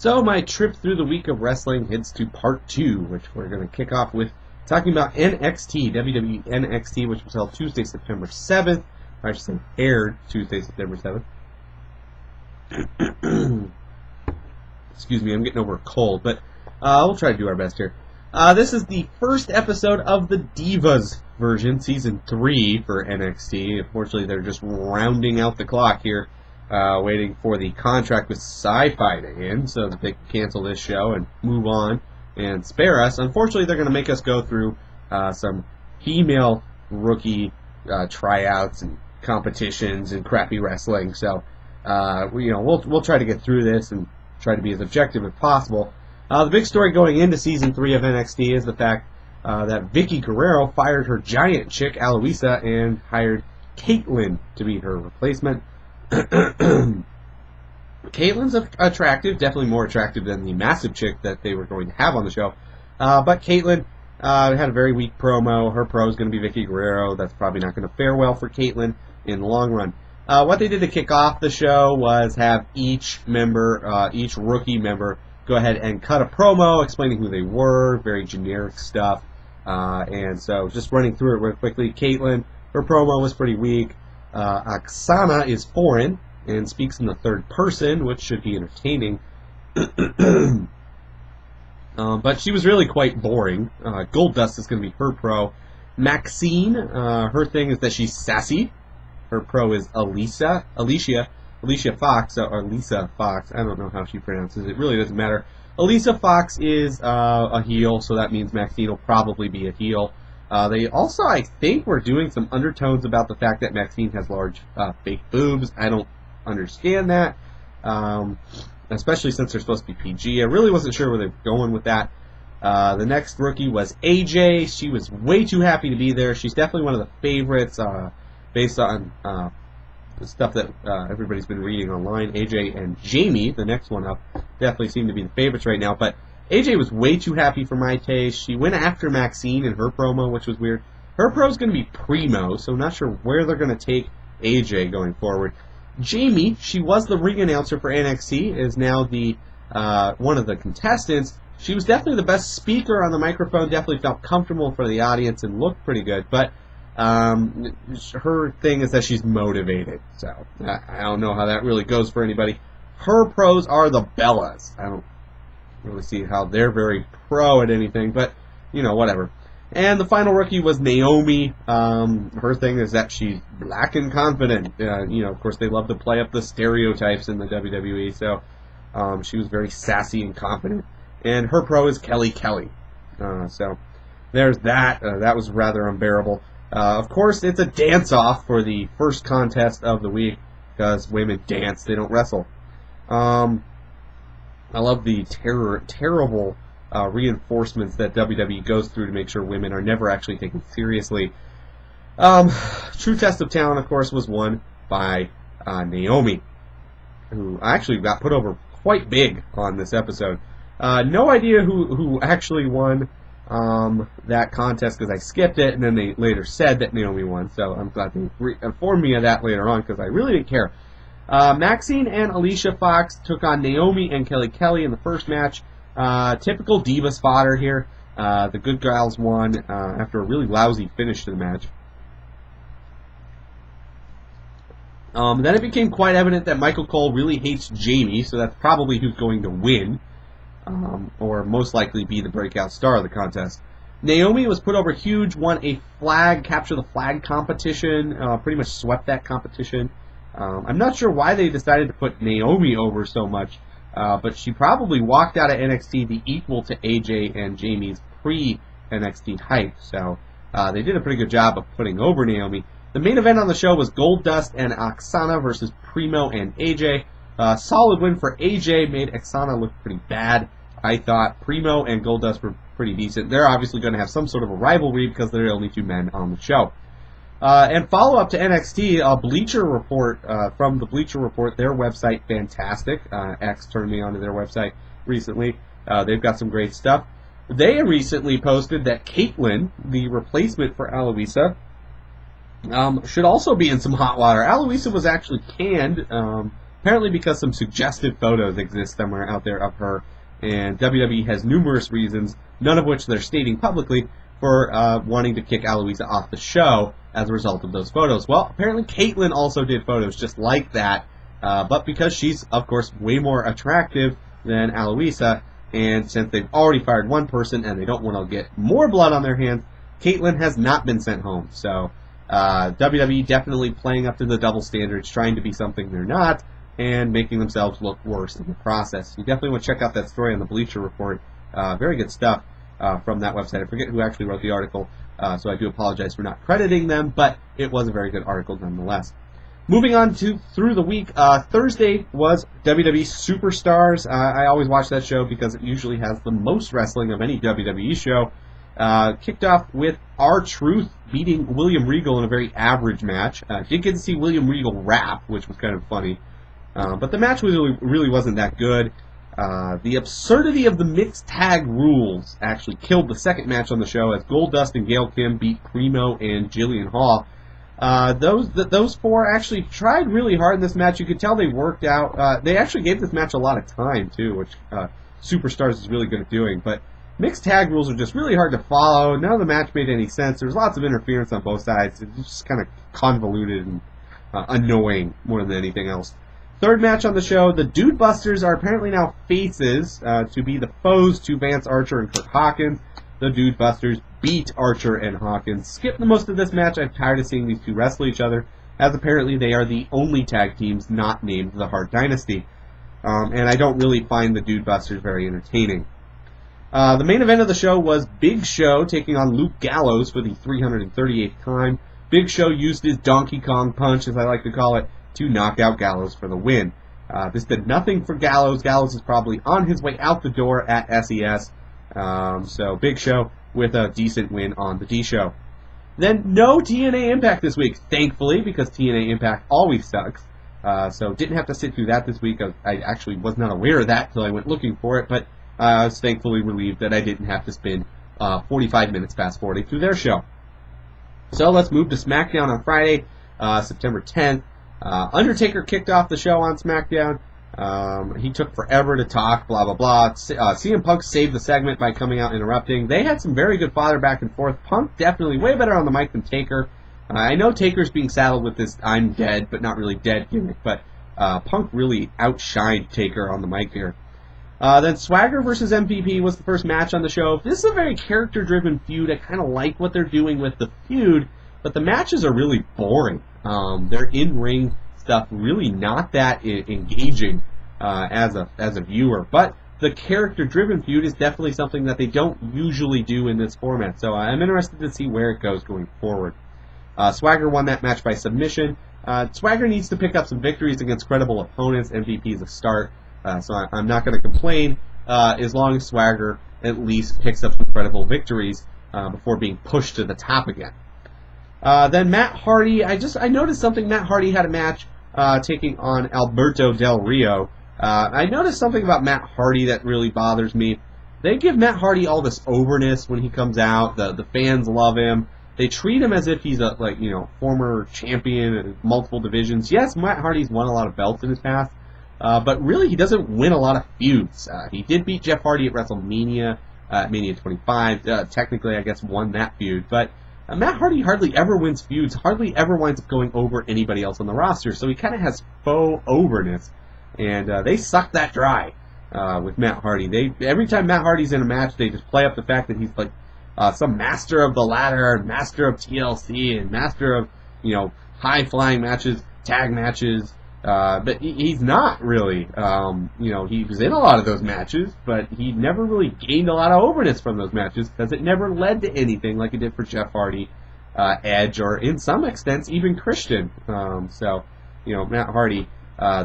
So my trip through the week of wrestling heads to part 2, which we're going to kick off with talking about NXT, WWE NXT, which was held Tuesday, September 7th. Or I should say aired Tuesday, September 7th. Excuse me, I'm getting over a cold, but we'll try to do our best here. This is the first episode of the Divas version, Season 3 for NXT. Unfortunately, they're just rounding out the clock here, waiting for the contract with Sci-Fi to end so that they can cancel this show and move on and spare us. Unfortunately, they're going to make us go through some female rookie tryouts and competitions and crappy wrestling. So, we'll try to get through this and try to be as objective as possible. The big story going into Season 3 of NXT is the fact that Vicky Guerrero fired her giant chick, Aloisa, and hired Caitlyn to be her replacement. Caitlyn's attractive, definitely more attractive than the massive chick that they were going to have on the show. But Caitlyn had a very weak promo. Her pro is going to be Vicky Guerrero. That's probably not going to fare well for Caitlyn in the long run. What they did to kick off the show was have each rookie member, go ahead and cut a promo explaining who they were, very generic stuff. And so just running through it real quickly, Caitlyn, her promo was pretty weak. Oksana is foreign and speaks in the third person, which should be entertaining. But she was really quite boring. Goldust is going to be her pro. Maxine, her thing is that she's sassy. Her pro is Alicia Fox, or Lisa Fox. I don't know how she pronounces it. It really doesn't matter. Alicia Fox is a heel, so that means Maxine will probably be a heel. They also, I think, were doing some undertones about the fact that Maxine has large fake boobs. I don't understand that, especially since they're supposed to be PG. I really wasn't sure where they were going with that. The next rookie was AJ. She was way too happy to be there. She's definitely one of the favorites based on the stuff that everybody's been reading online. AJ and Jamie, the next one up, definitely seem to be the favorites right now. But AJ was way too happy for my taste. She went after Maxine in her promo, which was weird. Her pro is going to be Primo, so I'm not sure where they're going to take AJ going forward. Jamie, she was the ring announcer for NXT, is now the one of the contestants. She was definitely the best speaker on the microphone, definitely felt comfortable for the audience and looked pretty good, but her thing is that she's motivated, so I don't know how that really goes for anybody. Her pros are the Bellas. I don't really see how they're very pro at anything, but, whatever. And the final rookie was Naomi. Her thing is that she's black and confident. Of course, they love to play up the stereotypes in the WWE, so she was very sassy and confident. And her pro is Kelly. So there's that. That was rather unbearable. Of course, it's a dance-off for the first contest of the week, because women dance, they don't wrestle. I love the terrible reinforcements that WWE goes through to make sure women are never actually taken seriously. True Test of Talent, of course, was won by Naomi, who actually got put over quite big on this episode. No idea who actually won that contest, because I skipped it, and then they later said that Naomi won, so I'm glad they informed me of that later on, because I really didn't care. Maxine and Alicia Fox took on Naomi and Kelly in the first match. Typical Divas fodder here. The good gals won after a really lousy finish to the match. Then it became quite evident that Michael Cole really hates Jamie, so that's probably who's going to win. Or most likely be the breakout star of the contest. Naomi was put over huge, won a capture the flag competition, pretty much swept that competition. I'm not sure why they decided to put Naomi over so much, but she probably walked out of NXT the equal to AJ and Jamie's pre-NXT hype, so they did a pretty good job of putting over Naomi. The main event on the show was Goldust and Oksana versus Primo and AJ. Solid win for AJ, made Oksana look pretty bad. I thought Primo and Goldust were pretty decent. They're obviously going to have some sort of a rivalry because they're the only two men on the show. And follow-up to NXT, Bleacher Report, from the Bleacher Report, their website, fantastic. X turned me onto their website recently. They've got some great stuff. They recently posted that Caitlyn, the replacement for Aloisa, should also be in some hot water. Aloisa was actually canned apparently because some suggestive photos exist somewhere out there of her, and WWE has numerous reasons, none of which they're stating publicly, for wanting to kick Aloysia off the show as a result of those photos. Well, apparently Caitlyn also did photos just like that, but because she's, of course, way more attractive than Aloysia, and since they've already fired one person and they don't want to get more blood on their hands, Caitlyn has not been sent home. So WWE definitely playing up to the double standards, trying to be something they're not, and making themselves look worse in the process. You definitely want to check out that story on the Bleacher Report. Very good stuff from that website. I forget who actually wrote the article, so I do apologize for not crediting them, but it was a very good article nonetheless. Moving on to through the week, Thursday was WWE Superstars. I always watch that show because it usually has the most wrestling of any WWE show. Kicked off with R-Truth beating William Regal in a very average match. Did get to see William Regal rap, which was kind of funny. But the match really wasn't that good. The absurdity of the mixed tag rules actually killed the second match on the show as Goldust and Gail Kim beat Primo and Jillian Hall. Those four actually tried really hard in this match. You could tell they worked out. They actually gave this match a lot of time, too, which Superstars is really good at doing. But mixed tag rules are just really hard to follow. None of the match made any sense. There was lots of interference on both sides. It was just kind of convoluted and annoying more than anything else. Third match on the show, the Dude Busters are apparently now faces to be the foes to Vance Archer and Kurt Hawkins. The Dude Busters beat Archer and Hawkins. Skipped most of this match. I'm tired of seeing these two wrestle each other, as apparently they are the only tag teams not named the Hart Dynasty. And I don't really find the Dude Busters very entertaining. The main event of the show was Big Show taking on Luke Gallows for the 338th time. Big Show used his Donkey Kong punch, as I like to call it, to knock out Gallows for the win. This did nothing for Gallows. Gallows is probably on his way out the door at SES. So Big Show with a decent win on the D-Show. Then no TNA Impact this week, thankfully, because TNA Impact always sucks. So didn't have to sit through that this week. I actually was not aware of that until I went looking for it, but I was thankfully relieved that I didn't have to spend 45 minutes fast-forwarding through their show. So let's move to SmackDown on Friday, September 10th. Undertaker kicked off the show on SmackDown. He took forever to talk, blah, blah, blah. CM Punk saved the segment by coming out interrupting. They had some very good fodder back and forth. Punk definitely way better on the mic than Taker. I know Taker's being saddled with this I'm dead, but not really dead gimmick, but Punk really outshined Taker on the mic here. Then Swagger versus MVP was the first match on the show. This is a very character-driven feud. I kind of like what they're doing with the feud, but the matches are really boring. Their in-ring stuff really not that engaging as a viewer, but the character-driven feud is definitely something that they don't usually do in this format, so I'm interested to see where it goes going forward. Swagger won that match by submission. Swagger needs to pick up some victories against credible opponents. MVP is a start, so I'm not going to complain as long as Swagger at least picks up some credible victories before being pushed to the top again. Then Matt Hardy, I noticed something. Matt Hardy had a match taking on Alberto Del Rio. I noticed something about Matt Hardy that really bothers me. They give Matt Hardy all this overness when he comes out. The fans love him. They treat him as if he's a former champion in multiple divisions. Yes, Matt Hardy's won a lot of belts in his past, but really he doesn't win a lot of feuds. He did beat Jeff Hardy at WrestleMania, Mania 25. Technically, I guess, won that feud, but Matt Hardy hardly ever wins feuds, hardly ever winds up going over anybody else on the roster, so he kind of has faux overness, and they suck that dry with Matt Hardy. Every time Matt Hardy's in a match, they just play up the fact that he's like some master of the ladder, and master of TLC, and master of high-flying matches, tag matches, but he's not really. He was in a lot of those matches, but he never really gained a lot of overness from those matches because it never led to anything like it did for Jeff Hardy, Edge, or in some extents even Christian. Matt Hardy,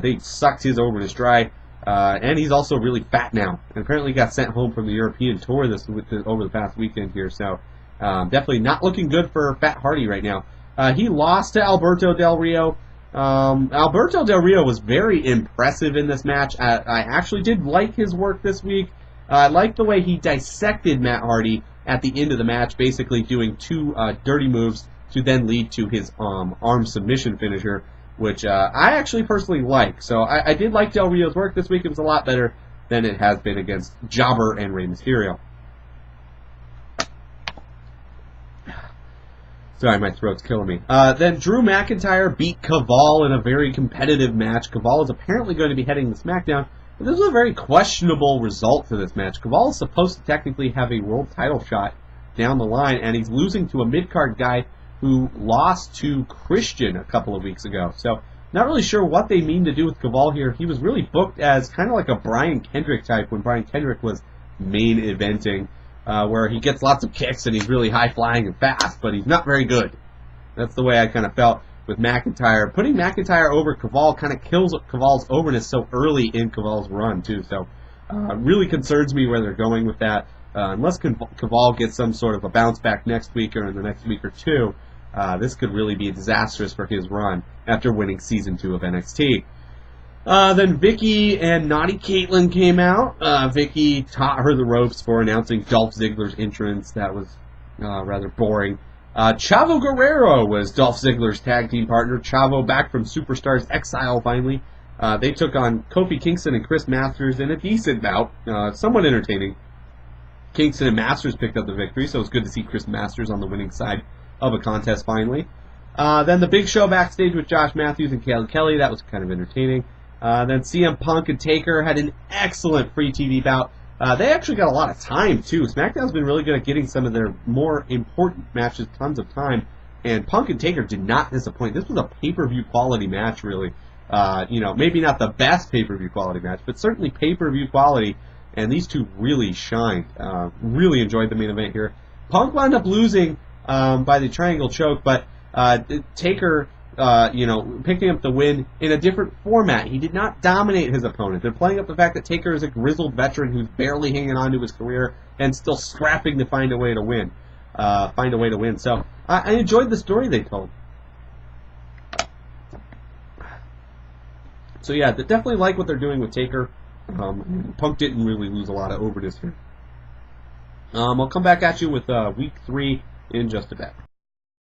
they sucked his overness dry, and he's also really fat now, and apparently got sent home from the European tour over the past weekend here. So definitely not looking good for Fat Hardy right now. He lost to Alberto Del Rio. Alberto Del Rio was very impressive in this match. I actually did like his work this week. I liked the way he dissected Matt Hardy at the end of the match, basically doing two dirty moves to then lead to his arm submission finisher. which I actually personally like. So I did like Del Rio's work this week. It was a lot better than it has been against Jobber and Rey Mysterio. Sorry, my throat's killing me. Then Drew McIntyre beat Kaval in a very competitive match. Kaval is apparently going to be heading to Smackdown, but this was a very questionable result for this match. Kaval is supposed to technically have a world title shot down the line, and he's losing to a mid-card guy who lost to Christian a couple of weeks ago. So, not really sure what they mean to do with Kaval here. He was really booked as kind of like a Brian Kendrick type when Brian Kendrick was main eventing. Where he gets lots of kicks and he's really high-flying and fast, but he's not very good. That's the way I kind of felt with McIntyre. Putting McIntyre over Kaval kind of kills Kaval's overness so early in Kaval's run, too. So, really concerns me where they're going with that. Unless Kaval gets some sort of a bounce back next week or in the next week or two, this could really be disastrous for his run after winning Season 2 of NXT. Then Vicky and Naughty Caitlin came out. Vicky taught her the ropes for announcing Dolph Ziggler's entrance. That was rather boring. Chavo Guerrero was Dolph Ziggler's tag team partner. Chavo back from Superstars Exile finally. They took on Kofi Kingston and Chris Masters in a decent bout. Somewhat entertaining. Kingston and Masters picked up the victory, so it was good to see Chris Masters on the winning side of a contest finally. Then the Big Show backstage with Josh Matthews and Kayla Kelly. That was kind of entertaining. Then CM Punk and Taker had an excellent free TV bout. They actually got a lot of time, too. SmackDown's been really good at getting some of their more important matches tons of time, and Punk and Taker did not disappoint. This was a pay-per-view quality match, really. Maybe not the best pay-per-view quality match, but certainly pay-per-view quality, and these two really shined. Really enjoyed the main event here. Punk wound up losing by the triangle choke, but Taker... picking up the win in a different format. He did not dominate his opponent. They're playing up the fact that Taker is a grizzled veteran who's barely hanging on to his career and still scrapping to find a way to win. So I enjoyed the story they told. So yeah, they definitely like what they're doing with Taker. Punk didn't really lose a lot of overness here. I'll come back at you with week 3 in just a bit.